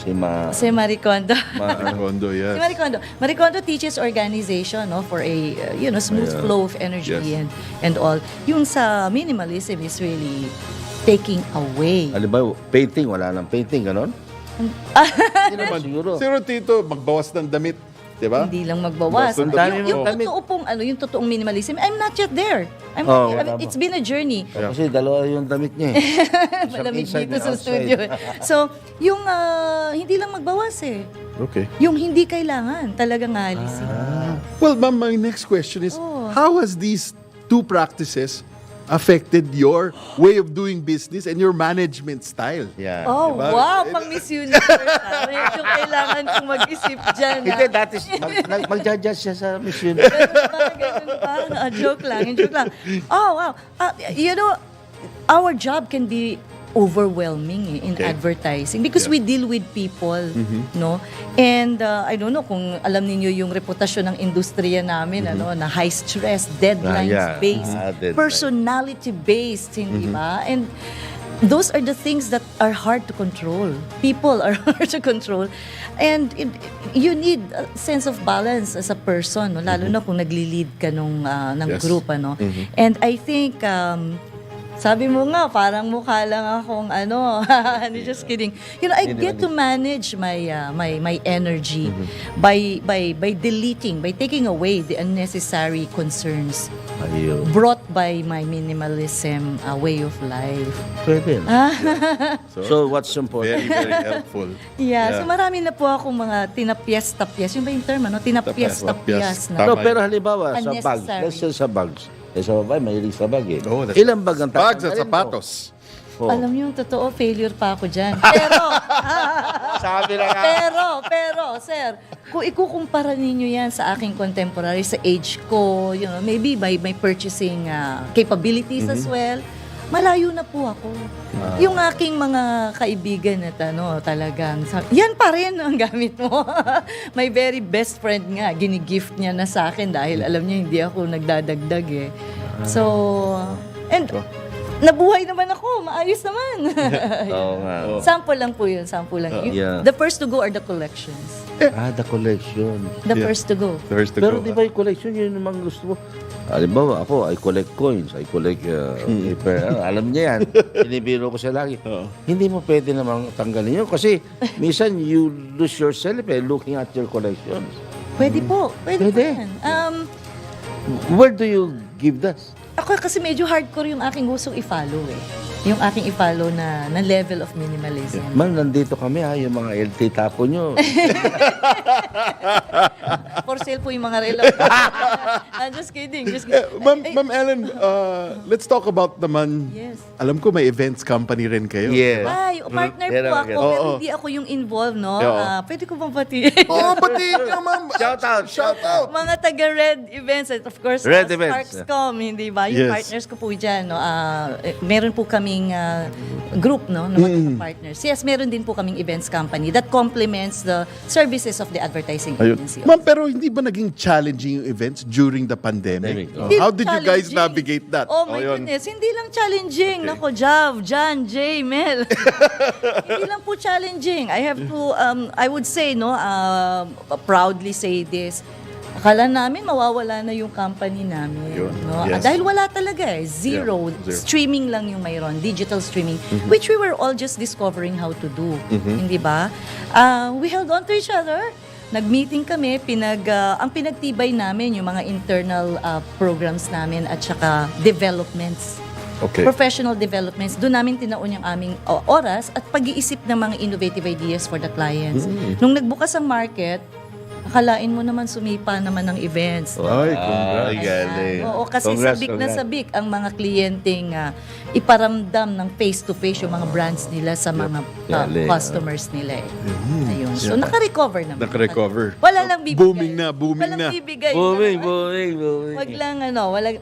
Si Marie Kondo. Kondo, yes. Si Marie Kondo. Marie Kondo teaches organization, no, for a smooth flow of energy and all. Yung sa minimalism is really taking away. Halimbawa, painting, wala nang painting, ganon? Hindi naman. Siguro Tito, magbawas ng damit. Diba? Hindi lang magbawas. Ang dami Yung mong damit. totoo pong, yung totoong minimalism, I'm not yet there. It's been a journey. Kasi dalawa yung damit niya. Malamig inside dito and sa outside. studio. So, yung hindi lang magbawas Okay. Yung hindi kailangan, talagang alisin. Well, ma'am, my next question is, how has these two practices affected your way of doing business and your management style? Yeah. Oh, wow! Pang Miss Universe. Medyo kailangan kong mag-isip dyan. Hindi, dati mag-judge siya sa Miss Universe. Ganun ba? Joke lang. Oh, wow. Our job can be overwhelming in advertising because we deal with people, no? And I don't know kung alam niyo yung reputasyon ng industriya namin, na high stress, deadlines-based, personality-based, hindi ba? And those are the things that are hard to control. People are hard to control. And you need a sense of balance as a person, no? Lalo na kung nagli-lead ka ng group, ano? And I think sabi mo nga, parang mukha lang akong just kidding. I get to manage my energy by deleting, by taking away the unnecessary concerns brought by my minimalism way of life. Pwede. So, what's important? Very, very helpful. So marami na po akong mga tinapyas-tapyas. Yung ba yung term, tinapyas-tapyas na. No, pero halimbawa, sa bags. Unnecessary. Let's say sa bags. Sa babae, mahilig sa bag Oh, that's Ilang bag ang bags at tatanggalin mo? sapatos. Alam niyo, yung totoo, failure pa ako dyan. Pero, Sabi na nga. pero, sir, kung ikukumpara ninyo yan sa aking contemporary, sa age ko, maybe by my purchasing capabilities as well, malayo na po ako. Yung aking mga kaibigan na talagang, yan pa rin ang gamit mo. My very best friend nga, ginigift niya na sa akin dahil alam niya hindi ako nagdadagdag So, and nabuhay naman ako, maayos naman. Oo nga. Sample lang po yun, sample lang. The first to go are the collections. The collection. The first to go. Pero di ba yung collection, yun naman gusto mo? Halimbawa, ako, I collect coins, I collect paper. Alam niya yan. Binibiro ko siya lagi. Hindi mo pwede namang tanggalin yun kasi minsan you lose yourself looking at your collections. Pwede po. Pwede. Yan. Where do you give that? Ako kasi medyo hardcore yung aking gustong i-follow yung aking i-follow na level of minimalism. Man, nandito kami yung mga LT tapo nyo. For sale po yung mga relo. Just kidding. Ma'am Ellen, let's talk about naman, Yes. alam ko may events company rin kayo. Yeah. Ay, partner po ako, pero hindi ako yung involved, no? Oo. Pwede ko bang batiin? Batiin ka, ma'am. Shout out. Mga taga-Red Events, at of course, Red Events. Sparkscom, hindi ba? Yung Yes. partners ko po dyan, no? Meron po kaming group, no? Ng mga partners. Yes, meron din po kaming events company that complements the services of the advertising Ayun. agency. Ma'am, pero hindi ba naging challenging yung events during the pandemic? Hindi How did you guys challenging. navigate that? Oh my Ayun. goodness, hindi lang challenging. Nako, Jav, Jan, Jay, Mel. Hindi lang po challenging. I have to, I would say, no, proudly say this. Akala namin mawawala na yung company namin. Yun. No? Yes. Dahil wala talaga eh. Zero. Yeah, zero. Streaming lang yung mayroon. Digital streaming. Which we were all just discovering how to do. Hindi ba? We held on to each other. Nag-meeting kami, ang pinagtibay namin yung mga internal programs namin at saka developments. Okay. Professional developments. Doon namin tinaon yung aming oras at pag-iisip ng mga innovative ideas for the clients. Nung nagbukas ang market, akalain mo naman sumipa naman ng events. Ay, congrats. galing. Oo, kasi Congrats, sabik na congrats. sabik ang mga kliyenteng iparamdam ng face-to-face yung mga brands nila sa mga Galing, customers nila eh. Ayun. So, naka-recover naman. Naka-recover. Wala lang bibigay. Booming na, booming Walang na. bibigay. Booming. Wag lang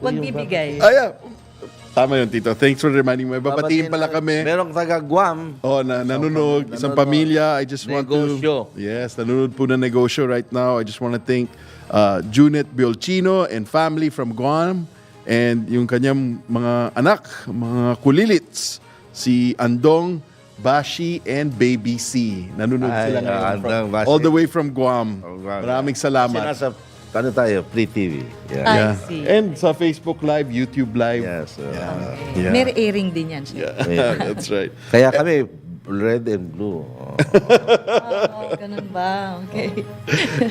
wag bibigay. Tama yun, Tito. Thanks for reminding me. Babatiin pala kami. Merong taga Guam. Nanonood. Isang pamilya. I just want Negoshow. to... Yes, nanonood po na Negoshow right now. I just want to thank Junet Biolchino and family from Guam and yung kanyang mga anak, mga kulilits, si Andong, Bashi, and Baby C. Nanonood sila ngayon. Andong, Bashi. All the way from Guam. Guam. Maraming salamat. Nasa, Free TV. I see. And sa Facebook Live, YouTube Live. Yes. Yeah. May airing din yan siya. Yeah, that's right. Kaya kami, red and blue. Ganun ba? Okay.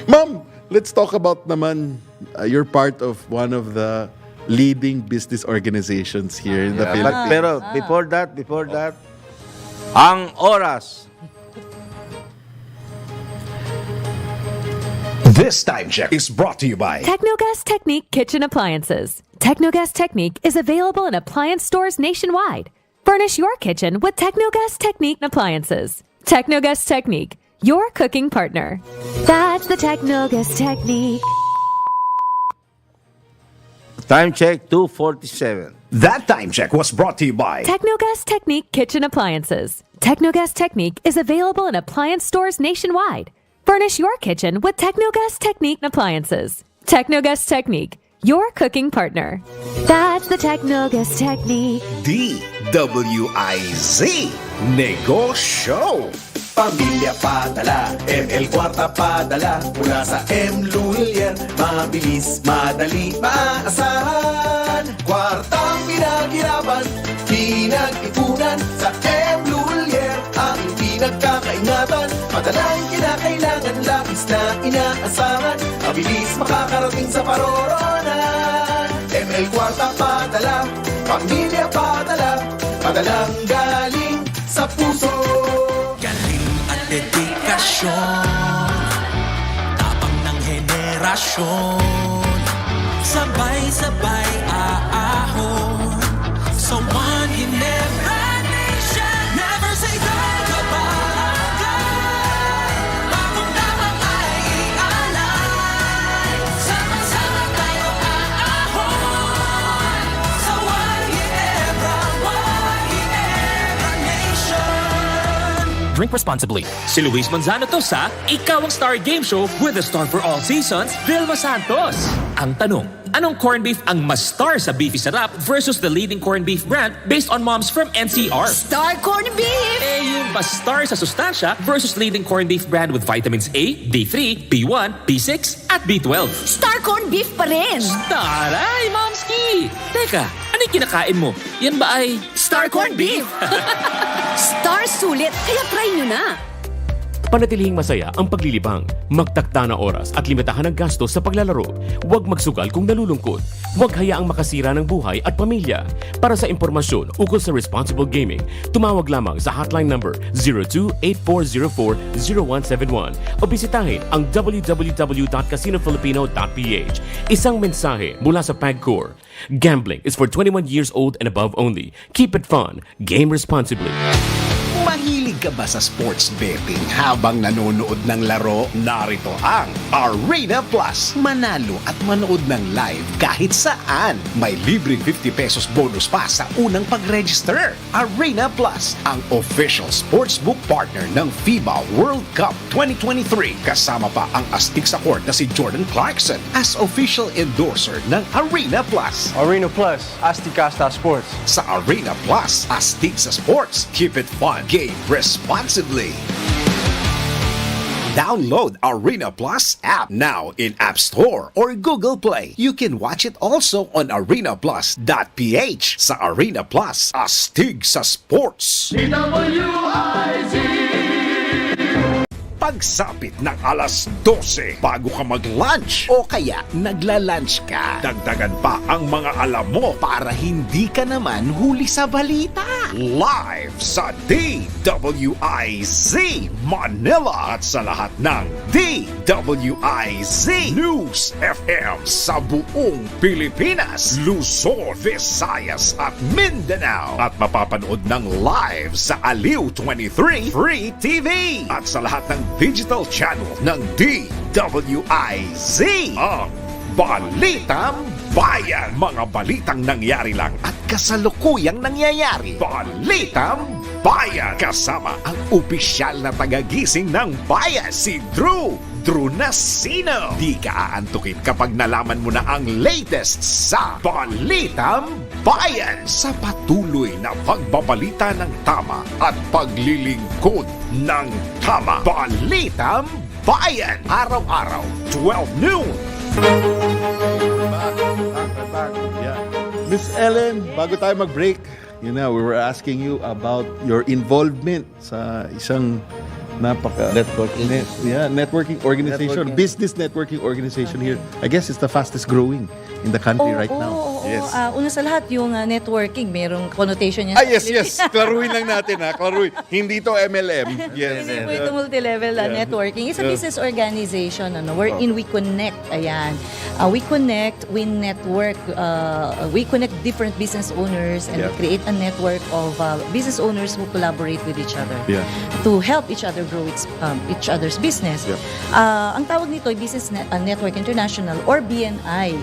Ma'am, let's talk about naman, you're part of one of the leading business organizations here in the Philippines. Pero before that, ang oras. This time check is brought to you by Technogas Technique Kitchen Appliances. Technogas Technique is available in appliance stores nationwide. Furnish your kitchen with Technogas Technique appliances. Technogas Technique, your cooking partner. That's the Technogas Technique. Time check 2:47. That time check was brought to you by Technogas Technique Kitchen Appliances. Technogas Technique is available in appliance stores nationwide. Furnish your kitchen with Technogas Technique appliances. Technogas Technique, your cooking partner. That's the Technogas Technique. DWIZ Negoshow. Pamilya padala, ML Kwarta padala. Mula sa M. Lulier, mabilis, madali, maaasahan. Kwartang pinaghirapan, pinag-ipunan. Sa M. Lulier, ang pinagkakaingatan. Padalang kinakailangan, labis na inaasahan. Mabilis makakarating sa paroronan. ML Kwarta padala, pamilya padala. Padalang galing sa puso. Dedikasyon, tapang ng henerasyon, sabay-sabay aahon, sa one generation. Never say die kapagay, bagong damang ay ialay, sama-sama tayo aahon, sa one nation. Drink responsibly. Si Luis Manzano to sa Ikaw ang Star Game Show with the star for all seasons, Vilma Santos. Ang tanong, anong corned beef ang mas star sa Beefy Sarap versus the leading corned beef brand based on moms from NCR? Star Corned Beef! Yung mas star sa sustansya versus leading corned beef brand with vitamins A, D3, B1, B6, at B12. Star Corned Beef pa rin! Taray, Momski! Teka, ano yung kinakain mo? Yan ba ay Star Corned Beef? Star sulit, kaya try nyo na! Panatilihing masaya ang paglilibang. Magtakda na oras at limitahan ang gastos sa paglalaro. Huwag magsugal kung nalulungkot. Huwag hayaang makasira ng buhay at pamilya. Para sa impormasyon ukol sa responsible gaming, tumawag lamang sa hotline number 02-8404-0171 o bisitahin ang www.casinofilipino.ph. Isang mensahe mula sa PAGCOR. Gambling is for 21 years old and above only. Keep it fun. Game responsibly. Mahilig ka ba sa sports betting habang nanonood ng laro? Narito ang Arena Plus. Manalo at manood ng live kahit saan. May libreng 50 pesos bonus pa sa unang pag-register. Arena Plus, ang official sportsbook partner ng FIBA World Cup 2023. Kasama pa ang astig sa court na si Jordan Clarkson as official endorser ng Arena Plus. Arena Plus, astig Casta Sports. Sa Arena Plus, astig sa sports. Keep it fun. Game responsibly. Download Arena Plus app now in App Store or Google Play. You can watch it also on arenaplus.ph. Sa Arena Plus, astig sa sports. DWIZ. Pagsapit ng alas 12 bago ka mag-lunch o kaya nagla-lunch ka, dagdagan pa ang mga alam mo para hindi ka naman huli sa balita. Live sa DWIZ Manila at sa lahat ng DWIZ News FM sa buong Pilipinas, Luzon, Visayas at Mindanao. At mapapanood ng live sa Aliw 23 Free TV at sa lahat ng digital channel ng DWIZ. Ang Balitang Bayan. Mga balitang nangyari lang at kasalukuyang nangyayari. Balitang Bayan. Kasama ang opisyal na tagagising ng bayan, si Drew Seno. Di ka aantukin kapag nalaman mo na ang latest sa Balitang Bayan. Sa patuloy na pagbabalita ng tama at paglilingkod ng tama. Balitang Bayan. Araw-araw, 12 noon. Back. Yeah. Miss Ellen, bago tayo mag-break, we were asking you about your involvement sa isang networking organization, business networking organization here. I guess it's the fastest growing in the country right now. Yes. Una sa lahat, yung networking, merong connotation niya. Yes. Klaruhin lang natin, klaruhin. Hindi to MLM. Yes. Hindi po ito multi-level networking. It's a business organization, wherein we connect, we connect, we network, we connect different business owners and we create a network of business owners who collaborate with each other to help each other grow each other's business. Ang tawag nito ay Business Network International or BNI.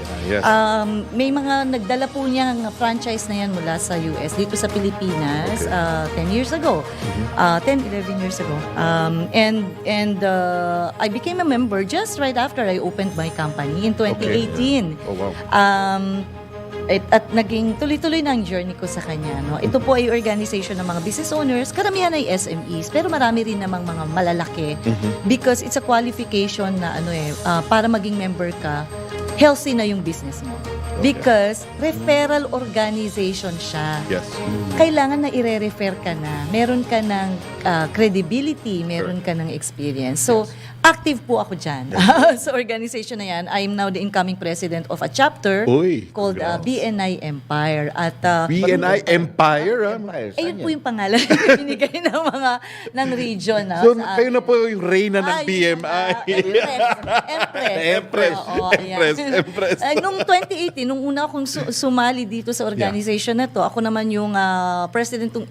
May mga nagdala po niyang franchise na yan mula sa US dito sa Pilipinas 10 years ago. 10-11 years ago. And I became a member just right after I opened my company in 2018. At naging tuloy-tuloy na ang journey ko sa kanya. No? Ito po ay organization ng mga business owners, karamihan ay SMEs, pero marami rin namang mga malalaki because it's a qualification na para maging member ka, healthy na yung business mo. Because referral organization siya. Kailangan na i-refer ka na. Meron ka ng credibility, meron ka ng experience. So, active po ako dyan. Sa organization na yan, I am now the incoming president of a chapter called BNI Empire. At BNI Empire? Yun po yung pangalan na binigay ng region. So, kayo na po yung reyna ng BMI. Empress. Nung 2018, nung una akong sumali dito sa organization na to, ako naman yung president ng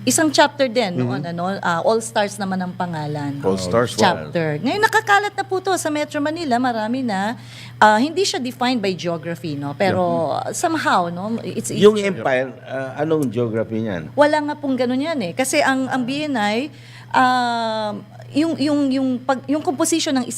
isang chapter din noon, All Stars naman ang pangalan. All Stars chapter. Ngayon nakakalat na po to sa Metro Manila, marami na. Hindi siya defined by geography, pero somehow, it's yung Empire, anong geography niyan? Wala nga pong ganun yan kasi ang BNI yung composition ng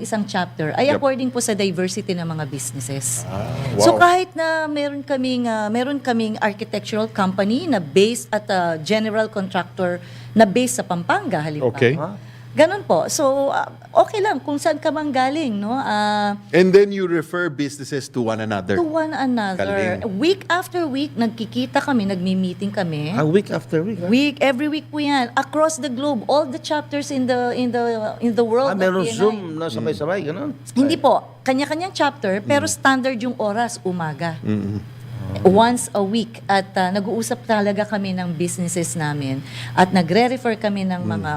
isang chapter ay according po sa diversity ng mga businesses. So kahit na meron kaming architectural company na based at a general contractor na based sa Pampanga halimbawa. Ganun po. So, okay lang kung saan ka mang galing, no? And then you refer businesses to one another. To one another. Galing. Week after week, nagkikita kami, nagmi-meeting kami. Week after week. Every week po yan. Across the globe, all the chapters in the world. of Meron PNI. Zoom na sabay-sabay, gano'n? Hindi po. Kanya-kanyang chapter, pero standard yung oras, umaga. Once a week. At nag-uusap talaga kami ng businesses namin. At nagre-refer kami ng mga,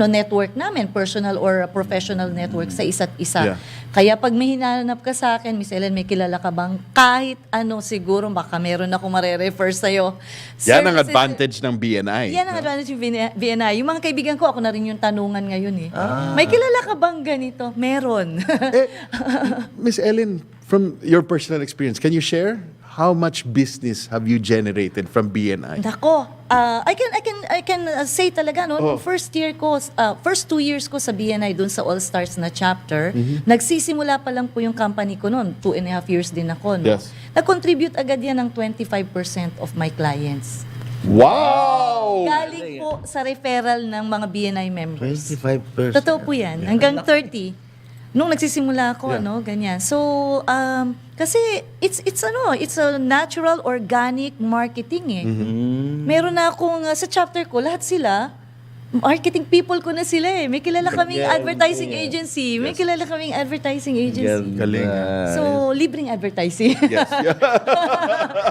network namin, personal or professional network sa isa't isa. Yeah. Kaya pag may hinanap ka sa akin, Miss Ellen, may kilala ka bang kahit ano siguro, baka meron ako mare-refer sa'yo. Yan ang Services- advantage ng BNI. Yan ang advantage ng BNI. Yung mga kaibigan ko, ako na rin yung tanungan ngayon eh. May kilala ka bang ganito? Meron. Miss Ellen, from your personal experience, can you share how much business have you generated from BNI? Nako, I can say talaga no, nung first 2 years ko sa BNI doon sa All Stars na chapter, nagsisimula pa lang po yung company ko noon, 2.5 years din ako, no. Yes. Nag-contribute agad yan ng 25% of my clients. Wow! Galing po sa referral ng mga BNI members. 25%. Totoo po yan. Hanggang 30. Nung nagsisimula ako, ganyan. So, kasi it's a natural organic marketing eh. Meron na akong sa chapter ko, lahat sila marketing people ko na sila eh. May kilala kaming advertising agency. May kilala kaming advertising agency. Galing. So, libreng advertising. Yes.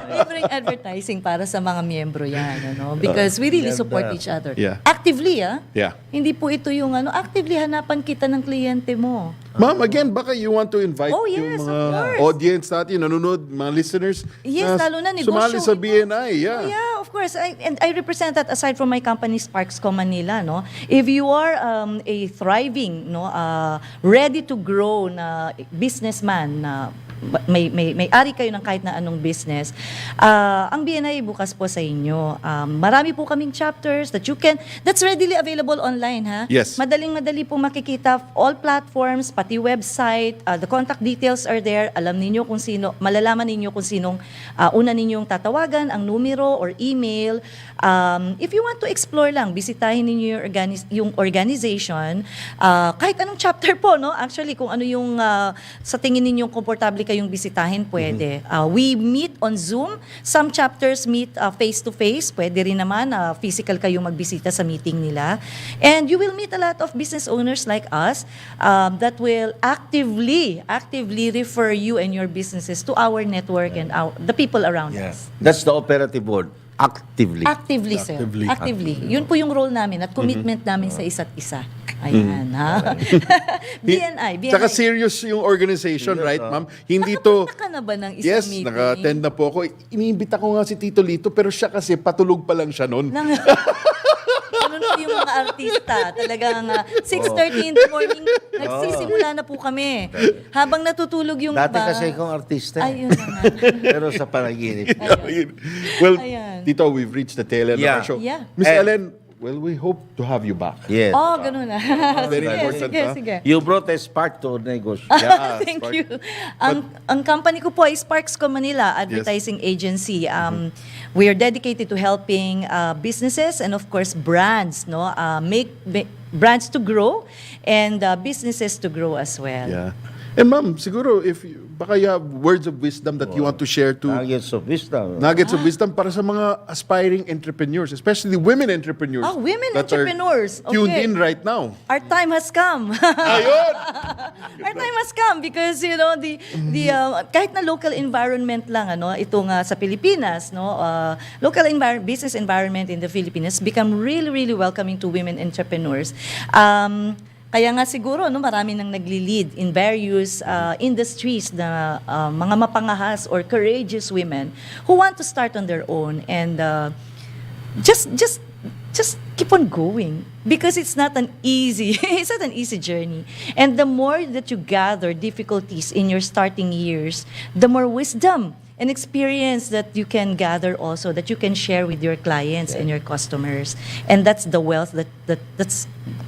Libreng advertising para sa mga miyembro yan, because we really support each other. Yeah. Actively, Yeah. Hindi po ito yung actively hanapan kita ng kliyente mo. Ma'am, again, baka you want to invite Oh, yung yes, mga of course. audience natin, nanonood, mga listeners, Yes, lalo na negosyo. sumali sa ito. BNI. Yeah. Oh, yeah, of course. I represent that aside from my company, Sparksco Manila. No? If you are a thriving, ready to grow na businessman, na may ari kayo ng kahit na anong business, ang BNI bukas po sa inyo. Marami po kaming chapters that's readily available online, ha? Yes. Madaling-madali po makikita, all platforms, pati website, the contact details are there. Alam ninyo kung sino, malalaman ninyo kung sinong una ninyong tatawagan, ang numero or email. If you want to explore lang, bisitahin ninyo yung organization, kahit anong chapter po, no? Actually, kung ano yung sa tingin ninyong komportable kayong bisitahin, pwede. We meet on Zoom. Some chapters meet face-to-face. Pwede rin naman physical kayong magbisita sa meeting nila. And you will meet a lot of business owners like us that will actively refer you and your businesses to our network and the people around us. That's the operative word. Actively. Actively, sir. Actively. Yun po yung role namin at commitment namin sa isa't isa. Ayan, ha? BNI. Saka serious yung organization, right, ma'am? Hindi to... Nakapunta ka na ba ng isang Yes, meeting? naka-attend na po ako. Iniimbita ko nga si Tito Lito, pero siya kasi patulog pa lang siya noon. Ganun po yung mga artista. Talagang 6:30 in the morning, nagsisimula na po kami. Habang natutulog yung Dati iba. kasi akong artista. Ayun na nga. Pero sa panaginip. Well, Ayan. Tito, we've reached the tail end of Yeah. our show. Yeah. Miss Ellen, well, we hope to have you back. Yes. Oh, ganun na. Very Sige, important, sige, ha? sige. You brought a spark to negosyo. Thank you. Ang company ko po ay Sparksco Manila Advertising Agency. We are dedicated to helping businesses and of course brands, make brands to grow and businesses to grow as well. Yeah. And ma'am, siguro baka you have words of wisdom that you want to share to Nuggets of wisdom. nuggets of wisdom para sa mga aspiring entrepreneurs, especially women entrepreneurs. Women that are entrepreneurs. tuned Okay. in right now. Our time has come. Ayun! Our time has come because kahit na local environment lang itong sa Pilipinas, local business environment in the Philippines become really really welcoming to women entrepreneurs. Kaya nga siguro marami nang nagli-lead in various industries na mga mapangahas or courageous women who want to start on their own and just keep on going because it's not an easy journey. And the more that you gather difficulties in your starting years, the more wisdom and experience that you can gather also that you can share with your clients and your customers. And that's the wealth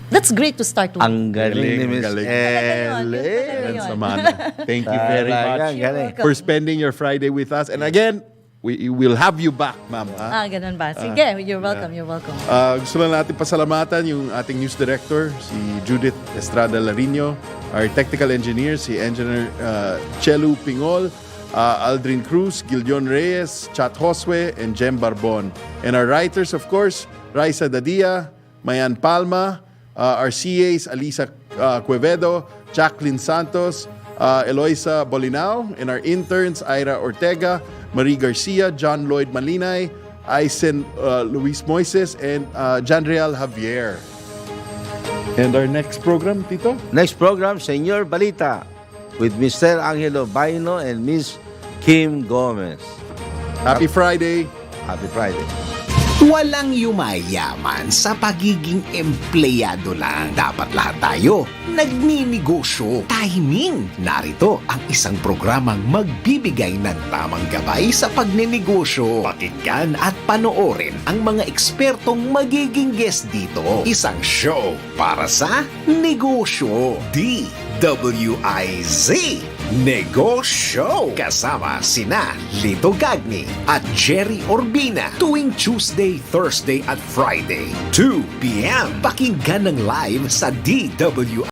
that's great to start with. Ang galing ni Miss Galing. Ellen. Ellen Samana. Thank you very much Galing. for spending your Friday with us. And again, we will have you back, ma'am. Ha? Ganun ba? Sige, you're welcome, you're welcome. Gusto lang natin pasalamatan yung ating news director, si Judith Estrada Larino, our technical engineer, si Engineer Chelu Pingol, Aldrin Cruz, Gildion Reyes, Chat Josue, and Jem Barbon. And our writers, of course, Raisa Dadia, Mayan Palma, our CAs, Alisa Quevedo, Jacqueline Santos, Eloisa Bolinao, and our interns, Ira Ortega, Marie Garcia, John Lloyd Malinay, Aisen Luis Moises, and Janriel Javier. And our next program, Tito? Next program, Senyor Balita, with Mr. Angelo Baino and Miss Kim Gomez. Happy Friday! Happy Friday. Walang yumayaman sa pagiging empleyado lang. Dapat lahat tayo nagninegosyo. Timing! Narito ang isang programang magbibigay ng tamang gabay sa pagninegosyo. Pakinggan at panoorin ang mga ekspertong magiging guest dito. Isang show para sa negosyo. DWIZ Negoshow kasama sina Lito Gagni at Gerry Urbina tuwing Tuesday, Thursday at Friday 2 p.m. Pakinggan ng live sa DWIZ